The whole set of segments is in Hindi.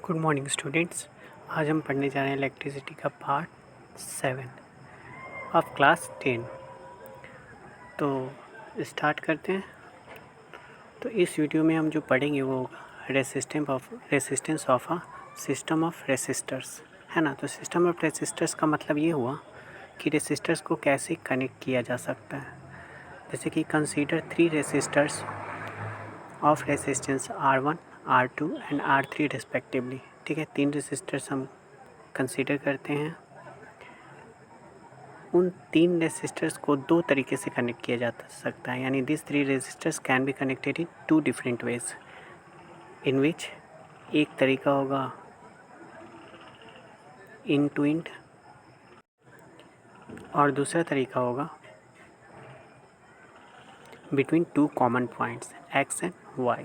Good morning students. आज हम पढ़ने जा रहे हैं इलेक्ट्रिसिटी का पार्ट 7 ऑफ क्लास 10। तो स्टार्ट करते हैं। तो इस वीडियो में हम जो पढ़ेंगे वो resistance of a system of resistors, है ना। तो सिस्टम ऑफ रेसिस्टर्स का मतलब ये हुआ कि रेसिस्टर्स को कैसे कनेक्ट किया जा सकता है। जैसे कि consider 3 resistors of resistance R1, R2 and R3 respectively. ठीक है, 3 रेसिस्टर्स हम कंसीडर करते हैं। उन 3 रेसिस्टर्स को 2 तरीके से कनेक्ट किया जा सकता है, यानी this 3 resistors can be connected in 2 different ways, in which एक तरीका होगा इन टू इंड और दूसरा तरीका होगा between 2 common points X and Y।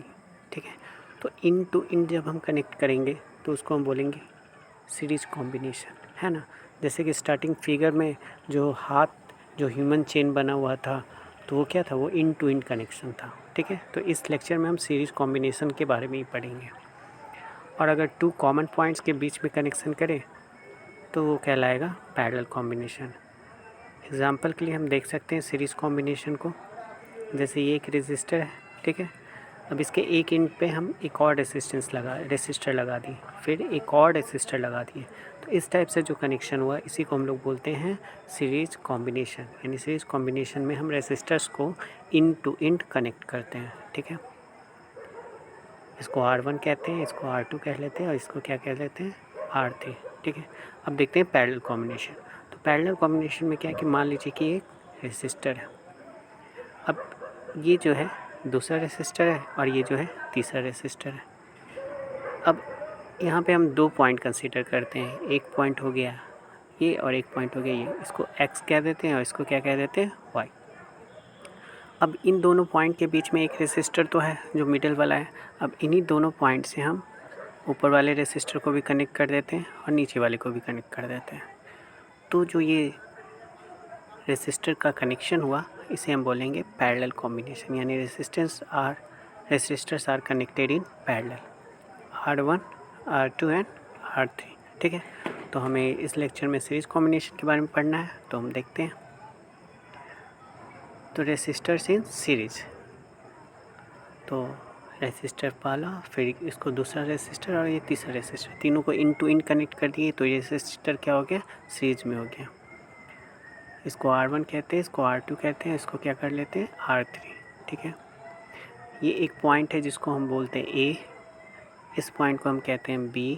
ठीक है, तो इन टू इंड जब हम कनेक्ट करेंगे तो उसको हम बोलेंगे सीरीज कॉम्बिनेशन, है ना। जैसे कि स्टार्टिंग फिगर में जो ह्यूमन चेन बना हुआ था, तो वो क्या था, वो इन टू इन कनेक्शन था। ठीक है, तो इस लेक्चर में हम सीरीज कॉम्बिनेशन के बारे में ही पढ़ेंगे। और अगर 2 कॉमन पॉइंट्स के बीच में कनेक्शन करें तो वो कहलाएगा पैरेलल कॉम्बिनेशन। एग्जाम्पल के लिए हम देख सकते हैं सीरीज कॉम्बिनेशन को। जैसे ये एक रेजिस्टर है, ठीक है। अब इसके एक एंड पे हम एक और रेसिस्टर लगा दी, फिर एक और रेसिस्टर लगा दिए। तो इस टाइप से जो कनेक्शन हुआ इसी को हम लोग बोलते हैं सीरीज कॉम्बिनेशन। यानी सीरीज कॉम्बिनेशन में हम रेसिस्टर्स को इन टू इंड कनेक्ट करते हैं। ठीक है, इसको R1 कहते हैं, इसको R2 कह लेते हैं और इसको क्या कह लेते हैं, R3। ठीक है, अब देखते हैं पैरेलल कॉम्बिनेशन। तो पैरेलल कॉम्बिनेशन में क्या है कि मान लीजिए कि एक रेसिस्टर है। अब ये जो है दूसरा रेसिस्टर है और ये जो है तीसरा रेसिस्टर है। अब यहाँ पे हम 2 पॉइंट कंसीडर करते हैं। एक पॉइंट हो गया ये और एक पॉइंट हो गया ये। इसको X कह देते हैं और इसको क्या कह देते हैं, Y। अब इन दोनों पॉइंट के बीच में एक रेसिस्टर तो है जो मिडल वाला है। अब इन्हीं दोनों पॉइंट से हम ऊपर वाले रेसिस्टर को भी कनेक्ट कर देते हैं और नीचे वाले को भी कनेक्ट कर देते हैं। तो जो ये रेसिस्टर का कनेक्शन हुआ इसे हम बोलेंगे पैरेलल कॉम्बिनेशन। यानी resistors are connected in parallel, R1, R2 and R3। ठीक है, तो हमें इस लेक्चर में सीरीज कॉम्बिनेशन के बारे में पढ़ना है, तो हम देखते हैं। तो रेसिस्टर्स इन सीरीज, तो रेसिस्टर वाला, फिर इसको दूसरा रेसिस्टर और ये तीसरा रेसिस्टर, तीनों को इन टू इन कनेक्ट कर दिए तो ये रेसिस्टर क्या हो गया, सीरीज में हो गया। इसको R1 कहते हैं, इसको R2 कहते हैं, इसको क्या कर लेते हैं, R3। ठीक है, ये एक पॉइंट है जिसको हम बोलते हैं A, इस पॉइंट को हम कहते हैं B,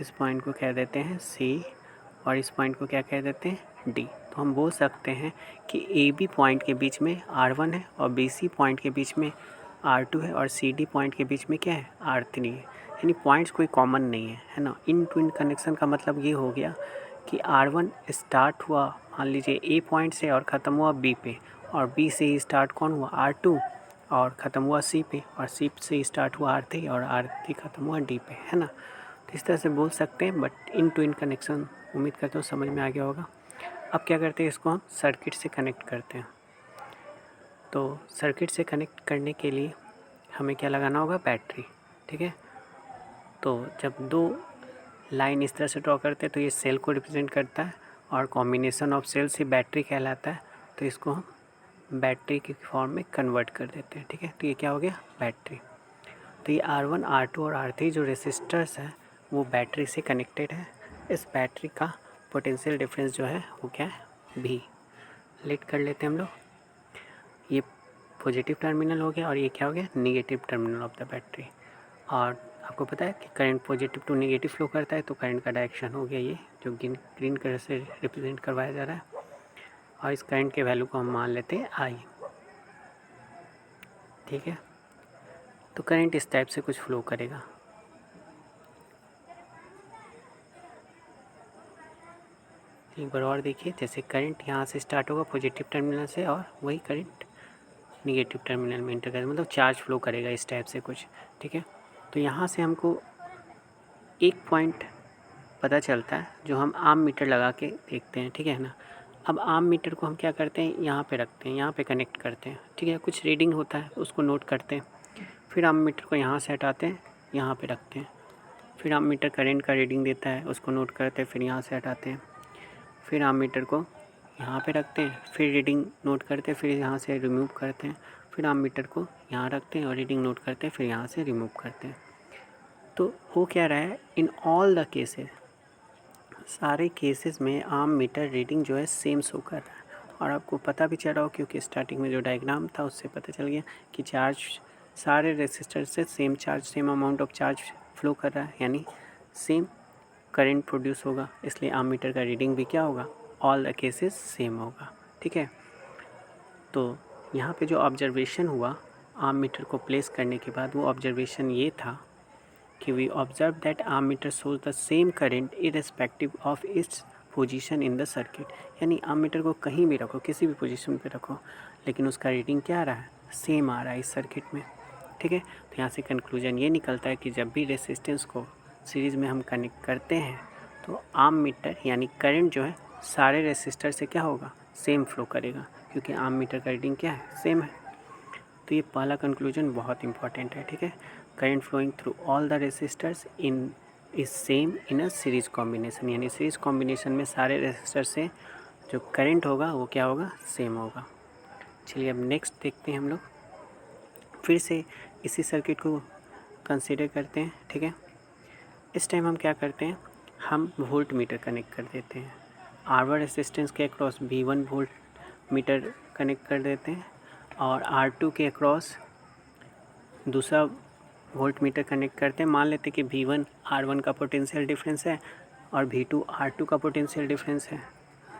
इस पॉइंट को कह देते हैं C और इस पॉइंट को क्या कह देते हैं, D। तो हम बोल सकते हैं कि AB पॉइंट के बीच में R1 है और BC पॉइंट के बीच में R2 है और CD पॉइंट के बीच में क्या है, R3 है। यानी पॉइंट्स कोई कॉमन नहीं है ना। इन टू इन कनेक्शन का मतलब ये हो गया कि R1 स्टार्ट हुआ मान लीजिए A पॉइंट से और ख़त्म हुआ B पे, और B से ही स्टार्ट कौन हुआ, R2, और ख़त्म हुआ C पे, और C से ही स्टार्ट हुआ R3 और R3 ख़त्म हुआ D पे, है ना। तो इस तरह से बोल सकते हैं, but in two in connection उम्मीद करता हूँ समझ में आ गया होगा। अब क्या करते हैं, इसको हम सर्किट से कनेक्ट करते हैं। तो सर्किट से कनेक्ट करने के लिए हमें क्या लगाना होगा, बैटरी। ठीक है, तो जब 2 लाइन इस तरह से ड्रॉ करते हैं तो ये सेल को रिप्रेजेंट करता है और कॉम्बिनेशन ऑफ सेल से बैटरी कहलाता है। तो इसको हम बैटरी के फॉर्म में कन्वर्ट कर देते हैं। ठीक है, तो ये क्या हो गया, बैटरी। तो ये R1, R2 और R3 जो रेसिस्टर्स हैं वो बैटरी से कनेक्टेड है। इस बैटरी का पोटेंशियल डिफरेंस जो है वो क्या है, V। लेट कर लेते हैं हम लोग। ये पॉजिटिव टर्मिनल हो गया और ये क्या हो गया, negative terminal of the battery. और आपको पता है कि current positive to negative flow करता है, तो करंट का डायरेक्शन हो गया ये जो ग्रीन कलर से रिप्रेजेंट करवाया जा रहा है। और इस करंट के वैल्यू को हम मान लेते हैं I। ठीक है, तो करंट इस टाइप से कुछ फ्लो करेगा। एक बार और देखिए, जैसे करंट यहाँ से स्टार्ट होगा पॉजिटिव टर्मिनल से और वही करंट निगेटिव टर्मिनल में इंटर करेगा, मतलब चार्ज फ्लो करेगा इस टाइप से कुछ। ठीक है, तो यहाँ से हमको एक पॉइंट पता चलता है जो हम आम मीटर लगा के देखते हैं। ठीक है ना, अब आम मीटर को हम क्या करते हैं, यहाँ पे रखते हैं, यहाँ पे कनेक्ट करते हैं। ठीक है, कुछ रीडिंग होता है उसको नोट करते हैं, फिर आम मीटर को यहाँ से हटाते हैं, यहाँ पे रखते हैं, फिर आममीटर करंट का रीडिंग देता है, उसको नोट करते हैं, फिर यहाँ से हटाते हैं, फिर आममीटर को यहाँ पे रखते हैं, फिर रीडिंग नोट करते हैं, फिर यहाँ से रिमूव करते हैं, फिर आममीटर को यहाँ रखते हैं और रीडिंग नोट करते हैं, फिर यहाँ से रिमूव करते हैं। तो हो क्या रहा है, इन ऑल द केसेस, सारे केसेस में आममीटर रीडिंग जो है सेम शो कर रहा है। और आपको पता भी चल रहा हो क्योंकि स्टार्टिंग में जो डायग्राम था उससे पता चल गया कि चार्ज सारे रेसिस्टर से same charge, same amount of charge flow कर रहा है, यानी सेम करंट प्रोड्यूस होगा, इसलिए आममीटर का रीडिंग भी क्या होगा, ऑल द केसेस सेम होगा। ठीक है, तो यहाँ पे जो ऑब्जर्वेशन हुआ आममीटर को प्लेस करने के बाद, वो ऑब्जर्वेशन ये था कि we observe that ammeter shows the same current irrespective of its position in the circuit. यानी आममीटर को कहीं भी रखो, किसी भी पोजीशन पे रखो, लेकिन उसका रीडिंग क्या आ रहा है, सेम आ रहा है इस सर्किट में। ठीक है, तो यहाँ से कंक्लूजन ये निकलता है कि जब भी रेसिस्टेंस को सीरीज़ में हम कनेक्ट करते हैं तो आममीटर यानी करंट जो है सारे रेसिस्टर से क्या होगा, सेम फ्लो करेगा, क्योंकि आममीटर का रीडिंग क्या है, सेम है। तो ये पहला कंक्लूजन बहुत इंपॉर्टेंट है। ठीक है, current flowing through all the resistors in is same in a series combination, यानी सीरीज कॉम्बिनेशन में सारे रेसिस्टर से जो करंट होगा वो क्या होगा, सेम होगा। चलिए अब नेक्स्ट देखते हैं हम लोग, फिर से इसी सर्किट को कंसिडर करते हैं। ठीक है, इस टाइम हम क्या करते हैं, हम वोल्ट मीटर कनेक्ट कर देते हैं, R1 रेसिस्टेंस के across V1 volt meter connect कर देते हैं और R2 के अक्रॉस दूसरा वोल्ट मीटर कनेक्ट करते हैं। मान लेते हैं कि V1 R1 का पोटेंशियल डिफरेंस है और V2 R2 का पोटेंशियल डिफरेंस है,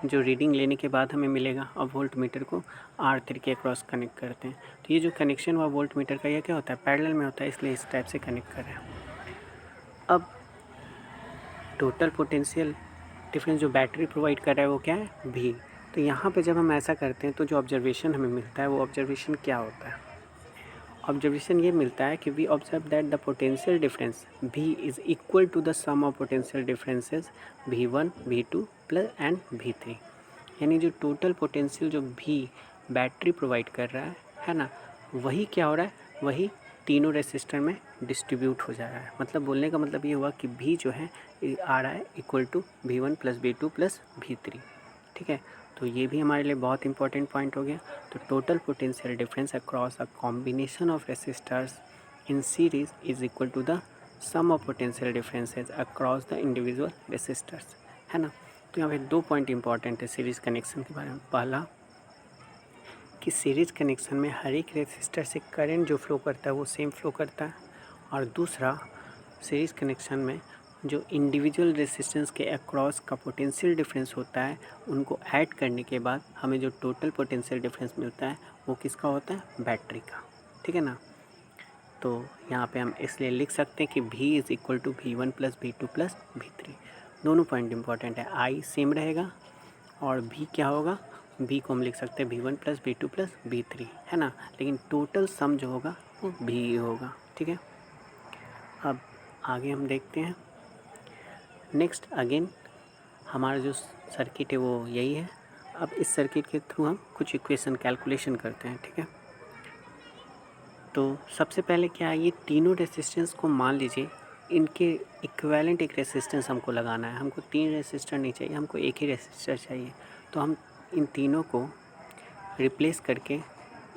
जो रीडिंग लेने के बाद हमें मिलेगा। और वोल्ट मीटर को R3 के अक्रॉस कनेक्ट करते हैं। तो ये जो कनेक्शन हुआ वोल्ट मीटर का, यह क्या होता है, पैरेलल में होता है, इसलिए इस टाइप से कनेक्ट कर रहे हैं। अब टोटल पोटेंशियल डिफरेंस जो बैटरी प्रोवाइड कर रहा है वो क्या है, V। तो यहाँ पे जब हम ऐसा करते हैं तो जो ऑब्जर्वेशन हमें मिलता है वो ऑब्जर्वेशन क्या होता है, ऑब्जर्वेशन ये मिलता है कि we observe that the potential difference V is equal to the sum of potential differences V1 V2 plus and V3। यानी जो टोटल पोटेंशियल जो V बैटरी प्रोवाइड कर रहा है ना, वही क्या हो रहा है, वही तीनों रेसिस्टर में डिस्ट्रीब्यूट हो जा रहा है। मतलब बोलने का मतलब ये हुआ कि V जो है आ रहा है equal to V1 plus V2 plus V3। ठीक है, तो ये भी हमारे लिए बहुत इंपॉर्टेंट पॉइंट हो गया। तो total potential difference across a combination of resistors in series is equal to the sum of potential differences across the individual resistors, है ना। तो यहाँ पे 2 पॉइंट इंपॉर्टेंट है सीरीज़ कनेक्शन के बारे में। पहला कि सीरीज़ कनेक्शन में हर एक रेसिस्टर से करंट जो फ्लो करता है वो सेम फ्लो करता है, और दूसरा सीरीज़ कनेक्शन में जो इंडिविजुअल रेसिस्टेंस के अक्रॉस का पोटेंशियल डिफरेंस होता है, उनको ऐड करने के बाद हमें जो टोटल पोटेंशियल डिफरेंस मिलता है वो किसका होता है, बैटरी का। ठीक है ना। तो यहाँ पे हम इसलिए लिख सकते हैं कि V is equal to V1 plus V2 plus V3। दोनों पॉइंट इंपॉर्टेंट है, I सेम रहेगा और V क्या होगा, V को हम लिख सकते हैं V1 plus V2 plus V3, है ना। लेकिन टोटल सम जो होगा वो V होगा। ठीक है, अब आगे हम देखते हैं। नेक्स्ट अगेन हमारा जो सर्किट है वो यही है। अब इस सर्किट के थ्रू हम कुछ इक्वेशन कैलकुलेशन करते हैं। ठीक है, तो सबसे पहले क्या है, ये तीनों रेसिस्टेंस को मान लीजिए इनके इक्विवेलेंट एक रेसिस्टेंस हमको लगाना है। हमको 3 रेसिस्टर नहीं चाहिए, हमको एक ही रेसिस्टर चाहिए। तो हम इन तीनों को रिप्लेस करके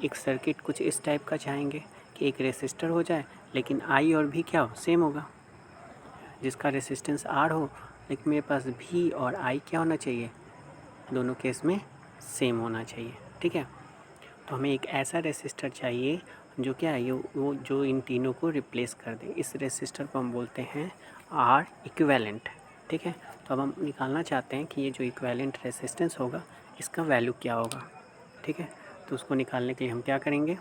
एक सर्किट कुछ इस टाइप का चाहेंगे कि एक रेसिस्टर हो जाए लेकिन I और V क्या हो, सेम होगा। जिसका रेसिस्टेंस R हो लेकिन मेरे पास V और I क्या होना चाहिए, दोनों केस में सेम होना चाहिए। ठीक है, तो हमें एक ऐसा रेसिस्टर चाहिए जो क्या है, वो जो इन तीनों को रिप्लेस कर दे। इस रेसिस्टर को हम बोलते हैं R इक्विवेलेंट। ठीक है, तो अब हम निकालना चाहते हैं कि ये जो इक्विवेलेंट रेसिस्टेंस होगा इसका वैल्यू क्या होगा। ठीक है, तो उसको निकालने के लिए हम क्या करेंगे,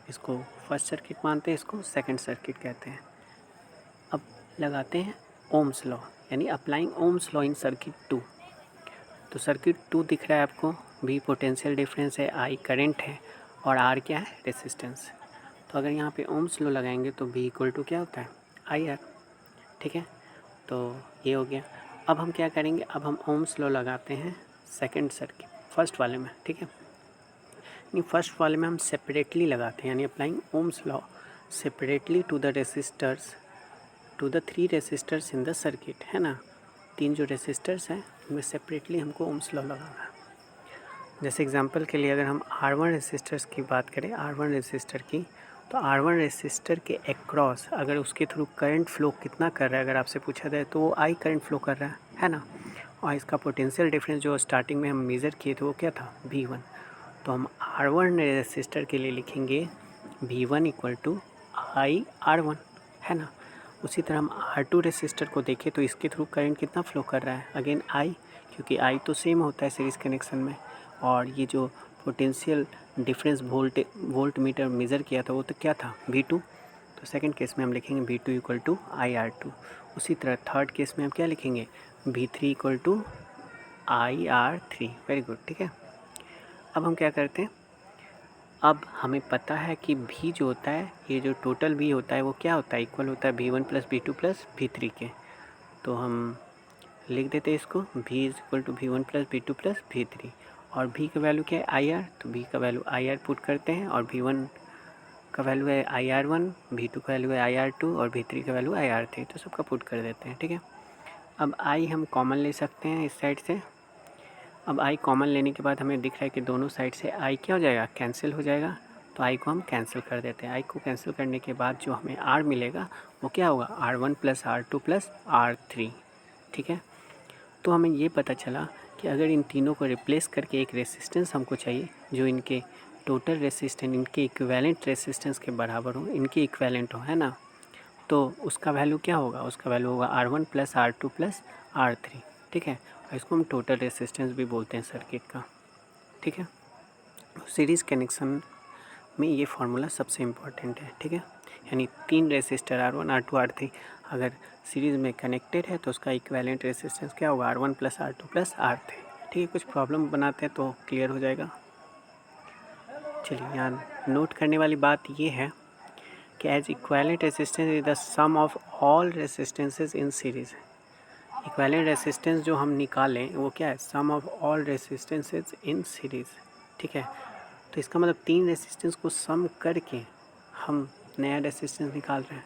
इसको फर्स्ट सर्किट मानते हैं, इसको सेकंड सर्किट कहते हैं। अब लगाते हैं ओम्स लॉ, यानी applying Ohm's law in circuit 2। तो सर्किट 2 दिख रहा है आपको, V पोटेंशियल डिफरेंस है, I करंट है और R क्या है, रेसिस्टेंस। तो अगर यहाँ पे ओम्स लॉ लगाएंगे तो V इक्वल टू क्या होता है, IR। ठीक है, तो ये हो गया। अब हम क्या करेंगे, अब हम ओम्स लॉ लगाते हैं सेकंड सर्किट, फर्स्ट वाले में। ठीक है, नहीं फर्स्ट वाले में हम सेपरेटली लगाते हैं, यानी applying Ohm's law separately to the resistors to the 3 resistors in the circuit, है ना। 3 जो रेसिस्टर्स हैं उनमें सेपरेटली हमको ओम्स लॉ लगाना है। जैसे एग्जांपल के लिए अगर हम R1 रेसिस्टर्स की बात करें, R1 रेसिस्टर की, तो R1 रेसिस्टर के अक्रॉस अगर उसके थ्रू करंट फ्लो कितना कर रहा है अगर आपसे पूछा जाए तो वो I करंट फ्लो कर रहा है ना। और इसका पोटेंशियल डिफरेंस जो स्टार्टिंग में हम मेज़र किए थे वो क्या था, V1। तो हम R1 रेसिस्टर के लिए लिखेंगे V1 इक्वल टू IR1, है ना। उसी तरह हम R2 रेसिस्टर को देखें तो इसके थ्रू करंट कितना फ्लो कर रहा है, अगेन I, क्योंकि I तो सेम होता है सीरीज़ कनेक्शन में। और ये जो potential difference volt meter measure किया था वो तो क्या था, V2। तो सेकंड केस में हम लिखेंगे V2 इक्वल टू IR2। उसी तरह थर्ड केस में हम क्या लिखेंगे, V3 equal to IR3। Very good, ठीक है। अब हम क्या करते हैं, अब हमें पता है कि V जो होता है, ये जो टोटल V होता है वो क्या होता है, इक्वल होता है V1 plus V2 plus V3 के। तो हम लिख देते हैं इसको, V is equal to V1 plus V2 plus V3। और V का वैल्यू क्या है, IR, तो V का वैल्यू IR पुट करते हैं। और V1 का वैल्यू है IR1, V2 का वैल्यू है IR2 और V3 का वैल्यू IR3, तो सबका पुट कर देते हैं, ठीक है। अब I हम कॉमन ले सकते हैं इस साइड से। अब I कॉमन लेने के बाद हमें दिख रहा है कि दोनों साइड से I क्या हो जाएगा, कैंसिल हो जाएगा। तो I को हम कैंसिल कर देते हैं। I को कैंसिल करने के बाद जो हमें R मिलेगा वो क्या होगा, R1 plus R2 plus R3, ठीक है। तो हमें ये पता चला कि अगर इन तीनों को रिप्लेस करके एक रेसिस्टेंस हमको चाहिए जो इनके टोटल रेसिस्टेंस, इनके इक्विवेलेंट रेसिस्टेंस के बराबर हो, इनके इक्विवेलेंट हो, है ना। तो उसका वैल्यू क्या होगा, उसका वैल्यू होगा R1 plus R2 plus R3, ठीक है। और इसको हम टोटल रेसिस्टेंस भी बोलते हैं सर्किट का, ठीक है। सीरीज़ कनेक्शन में ये फार्मूला सबसे इम्पोर्टेंट है, ठीक है। यानी 3 रेसिस्टर R1 R2 R3 अगर सीरीज़ में कनेक्टेड है तो उसका इक्विवेलेंट रेसिस्टेंस क्या होगा, R1 plus R2 plus R3, ठीक है। कुछ प्रॉब्लम बनाते हैं तो क्लियर हो जाएगा। चलिए, यहाँ नोट करने वाली बात ये है कि as equivalent resistance is the sum of all resistances in series. Equivalent resistance जो हम निकालें वो क्या है, sum of all resistances in series, ठीक है। तो इसका मतलब 3 रेसिस्टेंस को सम करके हम नया रेसिस्टेंस निकाल रहे हैं,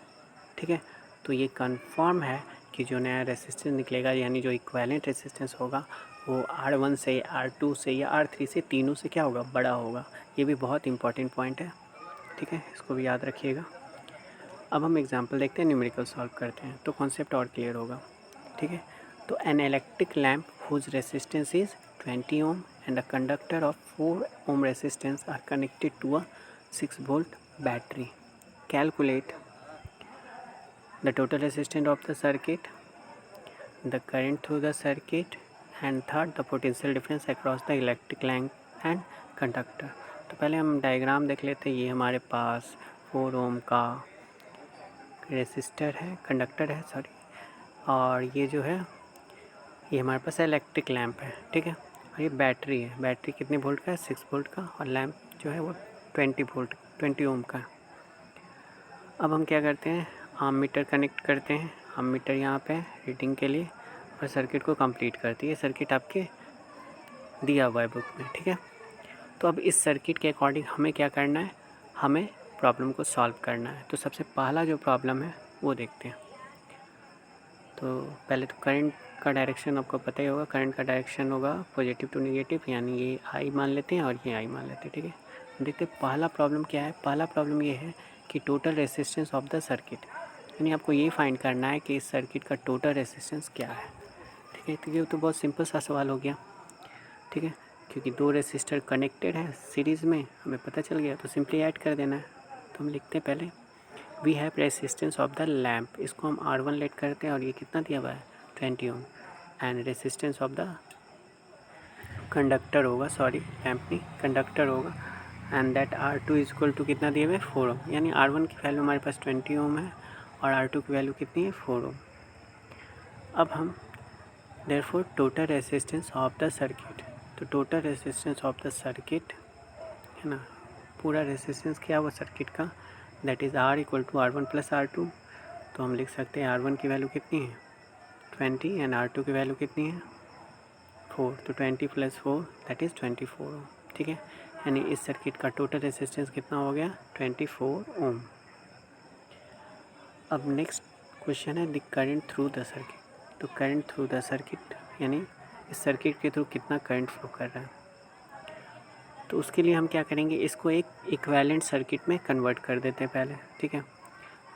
ठीक है। तो ये कंफर्म है कि जो नया रेसिस्टेंस निकलेगा यानी जो इक्विवेलेंट रेसिस्टेंस होगा वो R1 से, R2 से या R3 से, तीनों से क्या होगा, बड़ा होगा। ये भी बहुत इंपॉर्टेंट पॉइंट है, ठीक है, इसको भी याद रखिएगा। अब हम एग्जांपल देखते हैं, न्यूमेरिकल सॉल्व करते हैं तो कॉन्सेप्ट और क्लियर होगा, ठीक है। तो an electric lamp whose resistance is 20 ohm and a conductor of 4 ohm resistance are connected to a 6 volt battery. Calculate the total resistance of the circuit, the current through the circuit, and third the potential difference across the electric lamp and conductor। तो पहले हम डायग्राम देख लेते हैं। ये हमारे पास 4 ओम का रेसिस्टर है, कंडक्टर है सॉरी, और ये जो है ये हमारे पास इलेक्ट्रिक लैम्प है, ठीक है। और ये बैटरी है, बैटरी कितने वोल्ट का है, 6 वोल्ट का, और लैम्प जो है वो 20 वोल्ट 20 ओम का। अब हम क्या करते हैं, आम मीटर कनेक्ट करते हैं। आम मीटर यहाँ पे रीडिंग के लिए, और सर्किट को कंप्लीट करती है। सर्किट आपके दिया हुआ है बुक में, ठीक है। तो अब इस सर्किट के अकॉर्डिंग हमें क्या करना है, हमें प्रॉब्लम को सॉल्व करना है। तो सबसे पहला जो प्रॉब्लम है वो देखते हैं। तो पहले तो करंट का डायरेक्शन आपको पता ही होगा, करंट का डायरेक्शन होगा पॉजिटिव टू नेगेटिव, यानी ये आई मान लेते हैं और ये आई मान लेते हैं, ठीक है। देखते हैं पहला प्रॉब्लम क्या है। पहला प्रॉब्लम ये है कि total resistance of the circuit, यानी आपको ये फाइंड करना है कि इस सर्किट का टोटल रेसिस्टेंस क्या है, ठीक है। तो ये तो बहुत सिंपल सा सवाल हो गया, ठीक है, क्योंकि 2 रेसिस्टर कनेक्टेड है सीरीज़ में, हमें पता चल गया, तो सिंपली ऐड कर देना है। तो हम लिखते हैं पहले we have resistance of the lamp, इसको हम R1 लेट करते हैं और ये कितना दिया हुआ है 20 ohm, and resistance of the conductor होगा, सॉरी लैम्प नहीं कंडक्टर होगा, and that R2 is equal to कितना दिए हुए 4 ओम, यानी R1 की वैल्यू हमारे पास 20 ओम है और R2 की वैल्यू कितनी है 4 ओम। अब हम therefore total resistance of the circuit, तो total resistance of the circuit है ना, पूरा रेसिस्टेंस क्या हुआ सर्किट का, that is R equal to R1 plus R2। तो हम लिख सकते हैं R1 की वैल्यू कितनी है 20 एंड R2 की वैल्यू कितनी है 4, तो 20 प्लस 4 दैट इज़ 24 ओम, ठीक है। यानी इस सर्किट का टोटल रेसिस्टेंस कितना हो गया 24 ओम। अब नेक्स्ट क्वेश्चन है the current through the circuit. तो करंट थ्रू द सर्किट यानी इस सर्किट के थ्रू कितना करंट फ्लो कर रहा है। तो उसके लिए हम क्या करेंगे, इसको एक इक्विवेलेंट सर्किट में कन्वर्ट कर देते हैं पहले, ठीक है।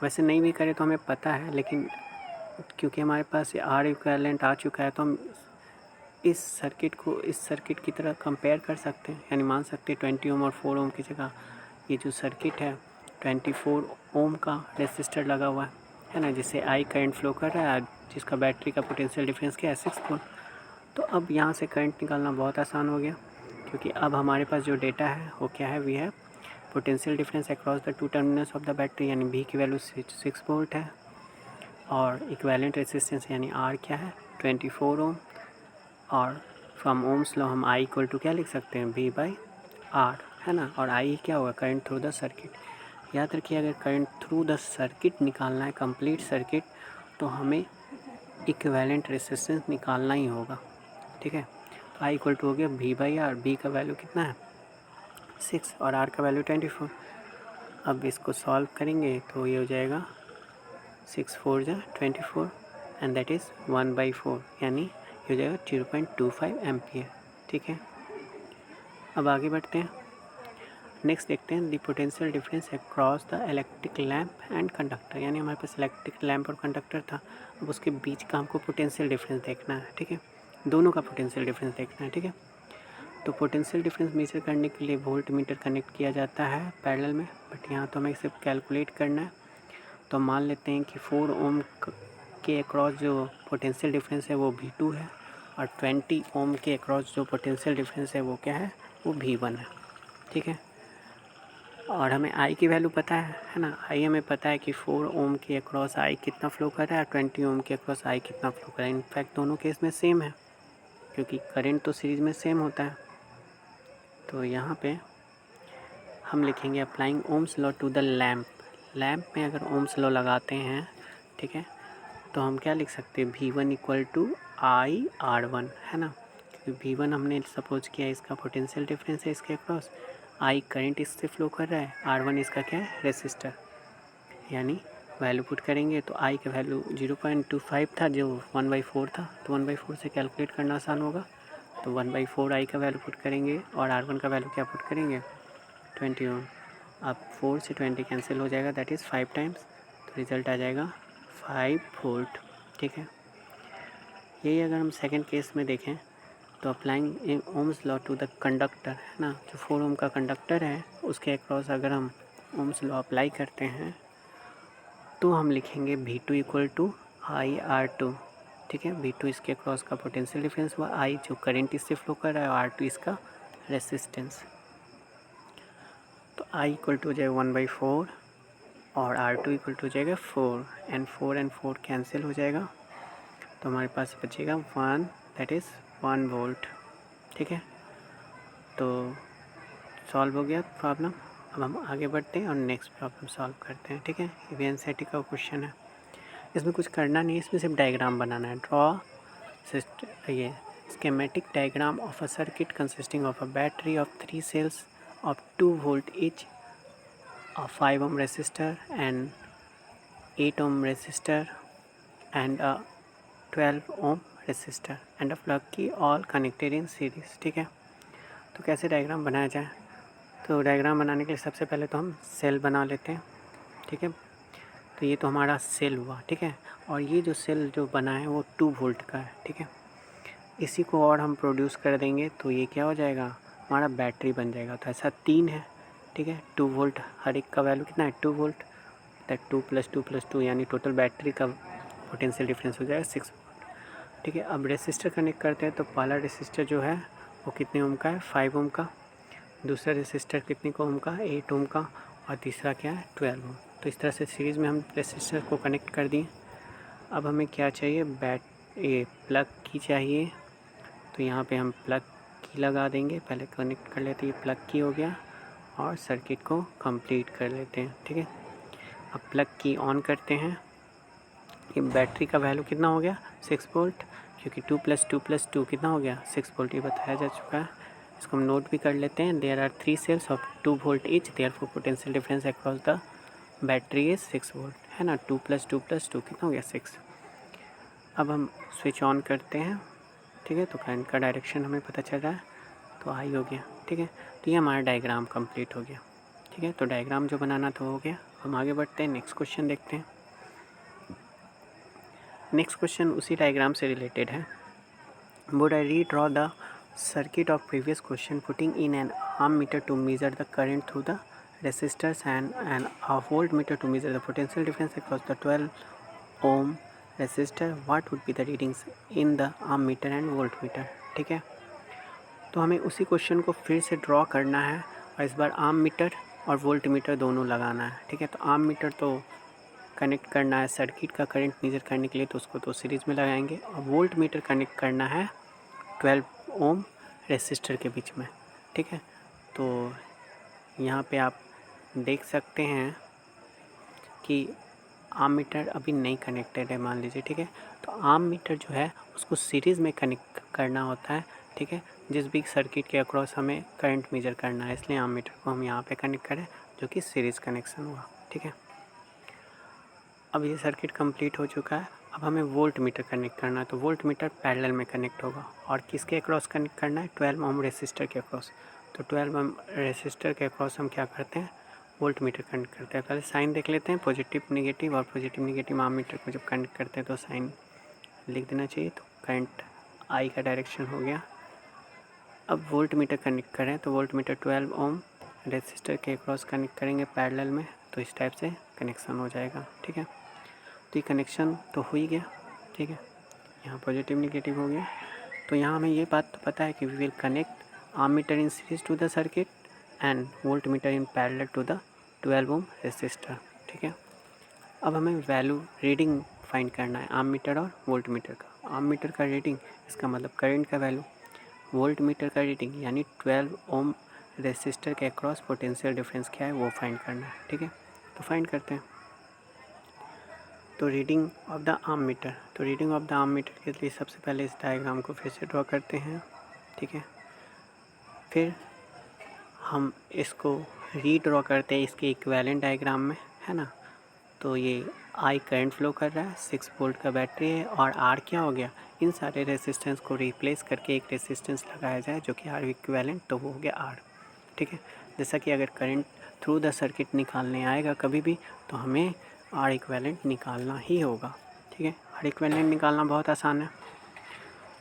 वैसे नहीं भी करें तो हमें पता है, लेकिन क्योंकि हमारे पास आर इक्विवेलेंट आ चुका है तो हम इस सर्किट को इस सर्किट की तरह कंपेयर कर सकते हैं, यानी मान सकते हैं 20 ओम और 4 ओम की जगह ये जो सर्किट है 24 ओम का रेसिस्टर लगा हुआ है ना, जिससे आई करंट फ्लो कर रहा है, जिसका बैटरी का पोटेंशियल डिफरेंस क्या है 6 वोल्ट। तो अब यहाँ से करंट निकालना बहुत आसान हो गया, क्योंकि अब हमारे पास जो डेटा है वो क्या है, वी है potential difference across the two terminals of the battery, यानी भी की वैल्यू 6 वोल्ट है, और इक्विवेलेंट रेसिस्टेंस यानी आर क्या है 24 ओम, और फ्रॉम ओम्स लॉ हम आई इक्वल टू क्या लिख सकते हैं, वी बाई आर, है ना। और आई क्या होगा, करंट थ्रू द सर्किट। याद रखिए अगर करंट थ्रू द सर्किट निकालना है, कंप्लीट सर्किट, तो हमें इक्विवेलेंट रेसिस्टेंस निकालना ही होगा, ठीक है। तो आई इक्वल टू हो गया वी बाई आर, बी का वैल्यू कितना है 6 और आर का वैल्यू 24। अब इसको सॉल्व करेंगे तो ये हो जाएगा 6 4 जा 24 एंड दैट इज़ 1/4, यानी ये हो जाएगा 0.25 एम्पियर, ठीक है। अब आगे बढ़ते हैं, नेक्स्ट देखते हैं the potential difference across the electric lamp and conductor, यानी हमारे पास इलेक्ट्रिक लैम्प और कंडक्टर था, अब उसके बीच का हमको पोटेंशियल डिफरेंस देखना है, ठीक है। दोनों का पोटेंशियल डिफरेंस देखना है, ठीक है। तो पोटेंशियल डिफरेंस मेजर करने के लिए वोल्ट मीटर कनेक्ट किया जाता है पैरेलल में, बट यहाँ तो हमें सिर्फ कैलकुलेट करना है। तो मान लेते हैं कि 4 ओम के अक्रॉस जो पोटेंशियल डिफरेंस है वो V2 है, और 20 ओम के अक्रॉस जो पोटेंशियल डिफरेंस है वो क्या है, वो V1 है, ठीक है। और हमें आई की वैल्यू पता है ना, आई हमें पता है कि 4 ओम के अक्रॉस आई कितना फ्लो कर रहा है, 20 ओम के अक्रॉस आई कितना फ्लो कर रहा है। इनफैक्ट दोनों केस में सेम है, क्योंकि करंट तो सीरीज में सेम होता है। तो यहाँ पे हम लिखेंगे applying Ohm's law to the lamp. Lamp में अगर ओम्स लॉ लगाते हैं, ठीक है, तो हम क्या लिख सकते हैं, V1 equal to I R1, है ना। क्योंकि V1 हमने सपोज किया इसका पोटेंशियल डिफरेंस है इसके अक्रॉस, आई करंट इससे फ्लो कर रहा है, R1 इसका क्या है रेसिस्टर, यानी वैल्यू पुट करेंगे तो आई का वैल्यू 0.25 था जो 1/4 था, तो 1/4 से कैलकुलेट करना आसान होगा। तो 1/4 आई का वैल्यू पुट करेंगे और R1 का वैल्यू क्या पुट करेंगे 20 ओम। अब 4 से 20 कैंसिल हो जाएगा, दैट इज़ 5 टाइम्स, तो रिज़ल्ट आ जाएगा 5 वोल्ट, ठीक है। यही अगर हम सेकंड केस में देखें तो applying Ohm's law to the conductor, है ना, जो 4 ओम का कंडक्टर है उसके अक्रॉस अगर हम ओम्स लॉ अप्लाई करते हैं तो हम लिखेंगे V2 equal to I R2, ठीक है। V2 इसके अक्रॉस का पोटेंशियल डिफरेंस हुआ, आई जो करंट इससे फ्लो कर रहा है, R2 इसका रेसिस्टेंस। तो आई इक्वल टू हो जाएगा 1/4 और R2 इक्वल टू हो जाएगा 4 एंड 4 कैंसिल हो जाएगा, तो हमारे पास बचेगा 1, दैट इज़ 1 वोल्ट, ठीक है। तो सॉल्व हो गया प्रॉब्लम। अब हम आगे बढ़ते हैं और नेक्स्ट प्रॉब्लम सॉल्व करते हैं, ठीक है। ये भी एनसीईआरटी का क्वेश्चन है, इसमें कुछ करना नहीं है, इसमें सिर्फ डायग्राम बनाना है। ड्रॉ ये schematic diagram of a circuit consisting of a battery of 3 cells of 2 volt each, a 5 ohm resistor and 8 ohm resistor and a 12 ohm resistor and a plug key all connected in series, ठीक है। तो कैसे डायग्राम बनाया जाए, तो डायग्राम बनाने के लिए सबसे पहले तो हम सेल बना लेते हैं, ठीक है। तो ये तो हमारा सेल हुआ, ठीक है, और ये जो सेल जो बना है वो 2 वोल्ट का है, ठीक है। इसी को और हम प्रोड्यूस कर देंगे तो ये क्या हो जाएगा, हमारा बैटरी बन जाएगा। तो ऐसा 3 है, ठीक है, 2 वोल्ट, हर एक का वैल्यू कितना है 2 वोल्ट, तो 2 + 2 + 2 यानी टोटल बैटरी का पोटेंशियल डिफरेंस हो जाएगा 6 वोल्ट, ठीक है। अब रेसिस्टर कनेक्ट करते हैं तो पहला रेसिस्टर जो है वो कितने ओम का है 5 ओम का, दूसरा रेसिस्टर कितने को ओम का 8 ओम का, और तीसरा क्या है 12 ओम। तो इस तरह से सीरीज़ में हम रेसिस्टर को कनेक्ट कर दिए। अब हमें क्या चाहिए, ये प्लग की चाहिए, तो यहाँ पे हम प्लग की लगा देंगे, पहले कनेक्ट कर लेते हैं, ये प्लग की हो गया, और सर्किट को कंप्लीट कर लेते हैं, ठीक है। अब प्लग की ऑन करते हैं, ये बैटरी का वैल्यू कितना हो गया 6 वोल्ट, क्योंकि 2 + 2 + 2 कितना हो गया 6 वोल्ट, ये बताया जा चुका है। इसको हम नोट भी कर लेते हैं, there are 3 cells of 2 volt each, therefore potential difference across the battery is 6 volt, है ना, 2 + 2 + 2 कितना हो गया 6। अब हम स्विच ऑन करते हैं, ठीक है, तो करंट का डायरेक्शन हमें पता चल रहा है, तो आई हो गया, ठीक है। तो ये हमारा डायग्राम कंप्लीट हो गया, ठीक है। तो डायग्राम जो बनाना था हो गया। हम आगे बढ़ते हैं, नेक्स्ट क्वेश्चन देखते हैं। नेक्स्ट क्वेश्चन उसी डायग्राम से रिलेटेड है। Would I redraw the circuit of previous question, putting in an ammeter to measure the current through the resistors and a voltmeter to measure the potential difference across the 12 ohm resistor? What would be the readings in the ammeter and voltmeter? ठीक है, तो हमें उसी क्वेश्चन को फिर से ड्रॉ करना है और इस बार आममीटर और वोल्टमीटर दोनों लगाना है, ठीक है। तो आममीटर तो कनेक्ट करना है सर्किट का करंट मेजर करने के लिए, तो उसको तो सीरीज़ में लगाएंगे, और वोल्ट मीटर कनेक्ट करना है 12 ओम रेसिस्टर के बीच में, ठीक है। तो यहाँ पे आप देख सकते हैं कि आम मीटर अभी नहीं कनेक्टेड है, मान लीजिए, ठीक है। तो आम मीटर जो है उसको सीरीज़ में कनेक्ट करना होता है, ठीक है, जिस भी सर्किट के अक्रॉस हमें करंट मेजर करना है, इसलिए आम मीटर को हम यहाँ पे कनेक्ट करें, जो कि सीरीज़ कनेक्शन हुआ, ठीक है। अब ये सर्किट कंप्लीट हो चुका है। अब हमें वोल्ट मीटर कनेक्ट करना है, तो वोल्ट मीटर पैरेलल में कनेक्ट होगा, और किसके अक्रॉस कनेक्ट करना है, 12 ओम रेसिस्टर के अक्रॉस। तो 12 ओम रेसिस्टर के अक्रॉस हम क्या करते हैं, वोल्ट मीटर कनेक्ट करते हैं। पहले साइन देख लेते हैं, पॉजिटिव नेगेटिव, और पॉजिटिव नेगेटिव आम मीटर को जब कनेक्ट करते हैं तो साइन लिख देना चाहिए। तो करंट आई का डायरेक्शन हो गया। अब वोल्ट मीटर कनेक्ट करें, तो वोल्ट मीटर 12 ओम रेसिस्टर के अक्रॉस कनेक्ट करेंगे पैरेलल में, तो इस टाइप से कनेक्शन हो जाएगा, ठीक है। तो ये कनेक्शन तो हो ही गया, ठीक है, यहाँ पॉजिटिव नेगेटिव हो गया। तो यहाँ हमें ये बात तो पता है कि we will connect ammeter in series to the circuit and voltmeter in parallel to the 12 ohm resistor, ठीक है। अब हमें वैल्यू रीडिंग फाइंड करना है आम मीटर और वोल्ट मीटर का। आम मीटर का रीडिंग इसका मतलब करंट का वैल्यू, वोल्ट मीटर का रीडिंग यानी 12 ओम रेसिस्टर के अक्रॉस पोटेंशियल डिफरेंस क्या है वो फाइंड करना है, ठीक है। तो फाइंड करते हैं। तो reading of the ammeter, तो reading of the ammeter के लिए सबसे पहले इस डायग्राम को फिर से ड्रॉ करते हैं, ठीक है। फिर हम इसको रीड्रॉ करते हैं इसके इक्विवेलेंट डायग्राम में, है ना। तो ये आई करंट फ्लो कर रहा है, 6 वोल्ट का बैटरी है, और आर क्या हो गया, इन सारे रेसिस्टेंस को रिप्लेस करके एक रेसिस्टेंस लगाया जाए जो कि आर इक्विवेलेंट, तो वो हो गया आर, ठीक है। जैसा कि अगर करंट थ्रू द सर्किट निकालने आएगा कभी भी, तो हमें आर इक्विवेलेंट निकालना ही होगा, ठीक है। आर इक्विवेलेंट निकालना बहुत आसान है।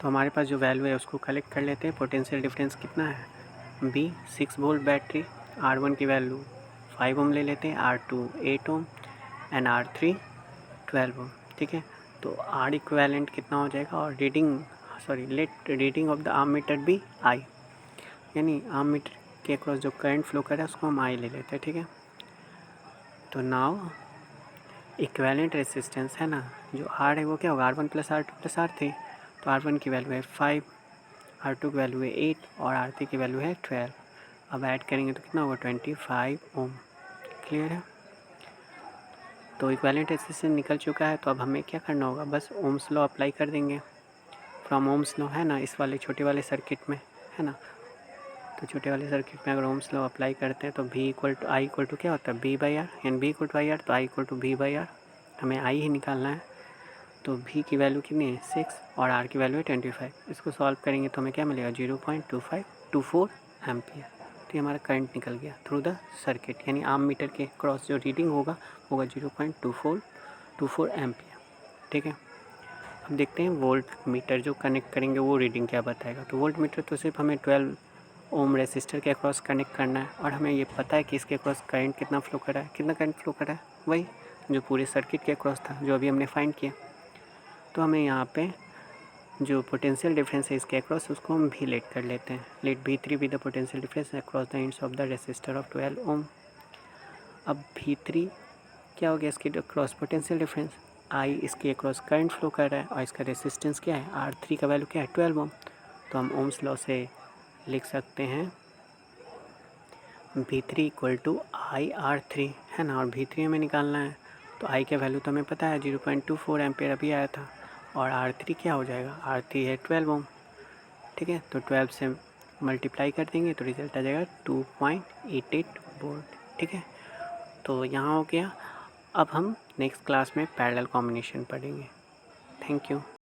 तो हमारे पास जो वैल्यू है उसको कलेक्ट कर लेते हैं। पोटेंशियल डिफरेंस कितना है, बी 6 वोल्ट बैटरी, R1 की वैल्यू 5 ओम ले लेते हैं, R2 8 ओम एंड R3 12 ओम, ठीक है। तो आर इक्विवेलेंट कितना हो जाएगा, और let reading of the ammeter be I, यानी आर्म मीटर के अक्रॉस जो करंट फ्लो कर रहा है उसको हम आई ले लेते हैं, ठीक है। तो नाउ इक्विवेलेंट रेसिस्टेंस है ना, जो आर है वो क्या होगा, R1 + R2 + R3। तो R1 की वैल्यू है 5, R2 की वैल्यू है 8 और R3 की वैल्यू है 12। अब ऐड करेंगे तो कितना होगा 25 ओम, क्लियर है। तो इक्विवेलेंट रेसिस्टेंस निकल चुका है। तो अब हमें क्या करना होगा, बस ओम्स लॉ अप्लाई कर देंगे फ्रॉम ओम्स लॉ, है ना, इस वाले छोटे वाले सर्किट में, है ना। तो छोटे वाले सर्किट में अगर ओम्स लॉ अप्लाई करते हैं तो V = I = क्या होता है, B/R, यानी V = I R, तो I = V/R, हमें I ही निकालना है। तो V की वैल्यू कितनी है 6 और R की वैल्यू है 25। इसको सॉल्व करेंगे तो हमें क्या मिलेगा 0.2524 एम्पियर। तो ये हमारा करंट निकल गया थ्रू द सर्किट, यानी आर्म मीटर के क्रॉस जो रीडिंग होगा 0.2424 एम्पियर, ठीक है। अब देखते हैं वोल्ट मीटर जो कनेक्ट करेंगे वो रीडिंग क्या बताएगा। तो वोल्ट मीटर तो सिर्फ हमें 12 ओम रेसिस्टर के अक्रॉस कनेक्ट करना है, और हमें ये पता है कि इसके अक्रॉस करंट कितना फ्लो कर रहा है, कितना करंट फ्लो कर रहा है, वही जो पूरे सर्किट के अक्रॉस था जो अभी हमने फाइंड किया। तो हमें यहाँ पे जो पोटेंशियल डिफरेंस है इसके अक्रॉस उसको हम भी लेट कर लेते हैं, let V3 be the potential difference across the ends of the resistor of 12 ohm. अब V3 क्या हो गया, इसके अक्रॉस पोटेंशियल डिफरेंस, आई इसके अक्रॉस करंट फ्लो कर रहा है, और इसका रेसिस्टेंस क्या है, R3 का वैल्यू क्या है 12 ओम। तो हम ओम्स लॉ से लिख सकते हैं V3 = IR3, है ना, और V3 हमें निकालना है। तो I का वैल्यू तो हमें पता है 0.24 एम्पियर अभी आया था, और R3 क्या हो जाएगा, R3 है 12 ओम, ठीक है। तो 12 से मल्टीप्लाई कर देंगे तो रिजल्ट आ जाएगा 2.88 वोल्ट, ठीक है। तो यहाँ हो गया अब हम नेक्स्ट क्लास में पैरेलल कॉम्बिनेशन पढ़ेंगे। Thank you.